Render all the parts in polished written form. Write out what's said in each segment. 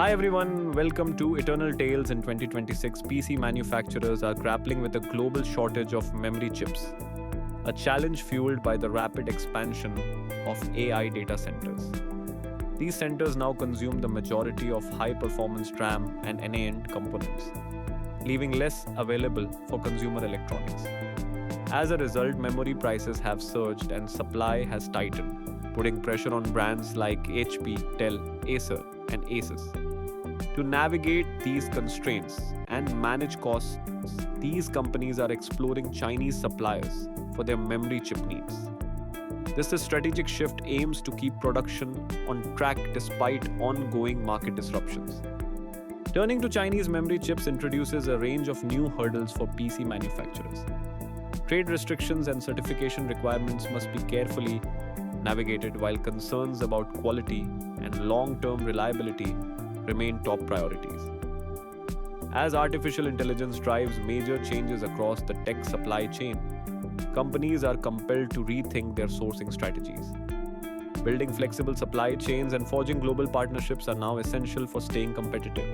Hi everyone, welcome to Eternal Tales. In 2026. PC manufacturers are grappling with a global shortage of memory chips, a challenge fueled by the rapid expansion of AI data centers. These centers now consume the majority of high-performance DRAM and NAND components, leaving less available for consumer electronics. As a result, memory prices have surged and supply has tightened, putting pressure on brands like HP, Dell, Acer, and Asus. To navigate these constraints and manage costs, these companies are exploring Chinese suppliers for their memory chip needs. This strategic shift aims to keep production on track despite ongoing market disruptions. Turning to Chinese memory chips introduces a range of new hurdles for PC manufacturers. Trade restrictions and certification requirements must be carefully navigated, while concerns about quality and long-term reliability remain top priorities. As artificial intelligence drives major changes across the tech supply chain, companies are compelled to rethink their sourcing strategies. Building flexible supply chains and forging global partnerships are now essential for staying competitive.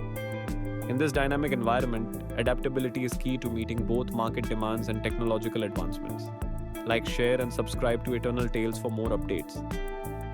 In this dynamic environment, adaptability is key to meeting both market demands and technological advancements. Like, share, and subscribe to Eternal Tales for more updates.